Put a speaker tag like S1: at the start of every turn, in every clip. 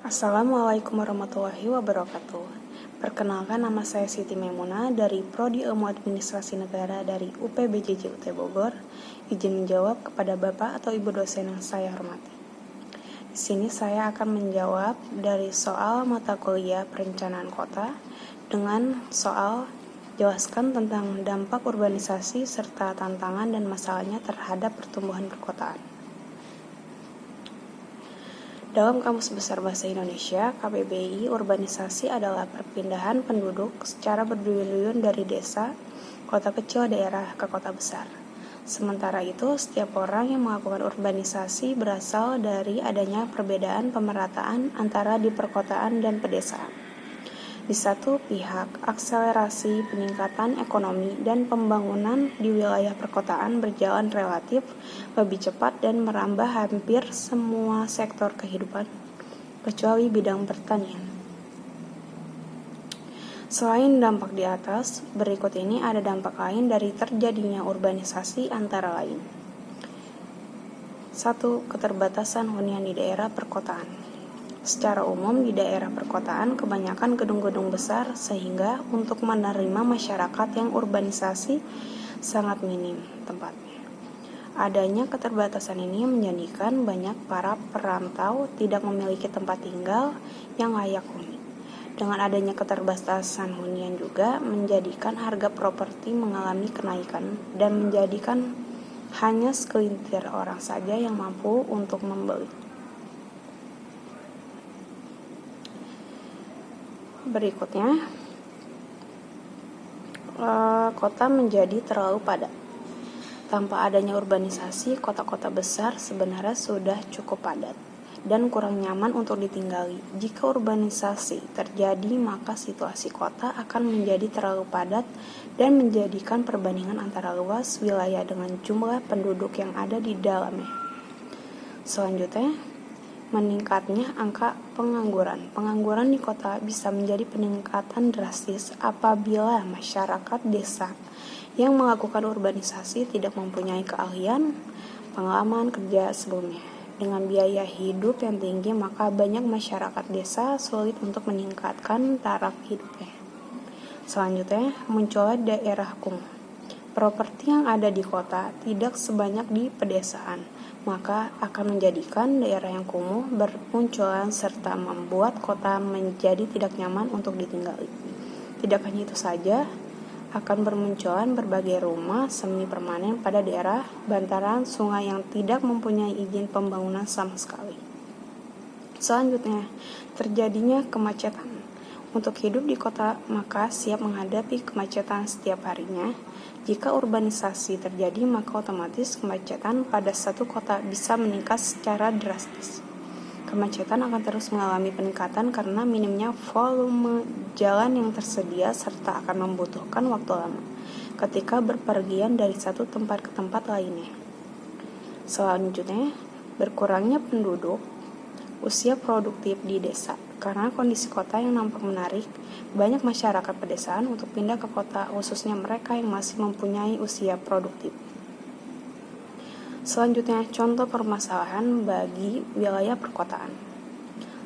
S1: Assalamualaikum warahmatullahi wabarakatuh. Perkenalkan, nama saya Siti Memuna dari Prodi Ilmu Administrasi Negara dari UPBJJ UT Bogor. Izin menjawab kepada Bapak atau Ibu dosen yang saya hormati. Di sini saya akan menjawab dari soal mata kuliah perencanaan kota dengan soal jelaskan tentang dampak urbanisasi serta tantangan dan masalahnya terhadap pertumbuhan perkotaan. Dalam Kamus Besar Bahasa Indonesia, KBBI, urbanisasi adalah perpindahan penduduk secara berduyun-duyun dari desa, kota kecil daerah ke kota besar. Sementara itu, setiap orang yang melakukan urbanisasi berasal dari adanya perbedaan pemerataan antara di perkotaan dan pedesaan. Di satu pihak, akselerasi peningkatan ekonomi dan pembangunan di wilayah perkotaan berjalan relatif lebih cepat dan merambah hampir semua sektor kehidupan, kecuali bidang pertanian. Selain dampak di atas, berikut ini ada dampak lain dari terjadinya urbanisasi antara lain. 1. Keterbatasan hunian di daerah perkotaan. Secara umum di daerah perkotaan kebanyakan gedung-gedung besar sehingga untuk menerima masyarakat yang urbanisasi sangat minim tempatnya. Adanya keterbatasan ini menjadikan banyak para perantau tidak memiliki tempat tinggal yang layak huni. Dengan adanya keterbatasan hunian juga menjadikan harga properti mengalami kenaikan dan menjadikan hanya segelintir orang saja yang mampu untuk membeli. Berikutnya, kota menjadi terlalu padat. Tanpa adanya urbanisasi, kota-kota besar sebenarnya sudah cukup padat dan kurang nyaman untuk ditinggali. Jika urbanisasi terjadi, maka situasi kota akan menjadi terlalu padat dan menjadikan perbandingan antara luas wilayah dengan jumlah penduduk yang ada di dalamnya. Selanjutnya, meningkatnya angka pengangguran. Pengangguran di kota bisa menjadi peningkatan drastis apabila masyarakat desa yang melakukan urbanisasi tidak mempunyai keahlian, pengalaman kerja sebelumnya. Dengan biaya hidup yang tinggi, maka banyak masyarakat desa sulit untuk meningkatkan taraf hidupnya. Selanjutnya, munculnya daerah kumuh. Properti yang ada di kota tidak sebanyak di pedesaan, maka akan menjadikan daerah yang kumuh bermunculan serta membuat kota menjadi tidak nyaman untuk ditinggali. Tidak hanya itu saja, akan bermunculan berbagai rumah semi permanen pada daerah bantaran sungai yang tidak mempunyai izin pembangunan sama sekali. Selanjutnya, terjadinya kemacetan. Untuk hidup di kota, maka siap menghadapi kemacetan setiap harinya. Jika urbanisasi terjadi, maka otomatis kemacetan pada satu kota bisa meningkat secara drastis. Kemacetan akan terus mengalami peningkatan karena minimnya volume jalan yang tersedia serta akan membutuhkan waktu lama ketika berpergian dari satu tempat ke tempat lainnya. Selanjutnya, berkurangnya penduduk usia produktif di desa. Karena kondisi kota yang nampak menarik, banyak masyarakat pedesaan untuk pindah ke kota, khususnya mereka yang masih mempunyai usia produktif. Selanjutnya, contoh permasalahan bagi wilayah perkotaan.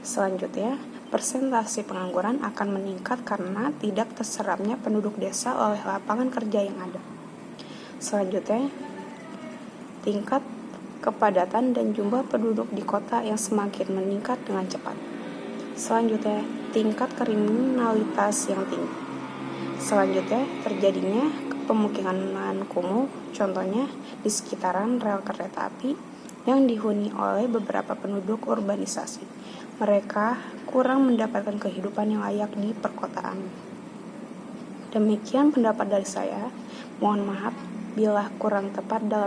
S1: Selanjutnya, persentase pengangguran akan meningkat karena tidak terserapnya penduduk desa oleh lapangan kerja yang ada. Selanjutnya, tingkat kepadatan dan jumlah penduduk di kota yang semakin meningkat dengan cepat. Selanjutnya, tingkat kriminalitas yang tinggi. Selanjutnya, terjadinya pemukiman kumuh, contohnya di sekitaran rel kereta api yang dihuni oleh beberapa penduduk urbanisasi. Mereka kurang mendapatkan kehidupan yang layak di perkotaan. Demikian pendapat dari saya. Mohon maaf bila kurang tepat dalam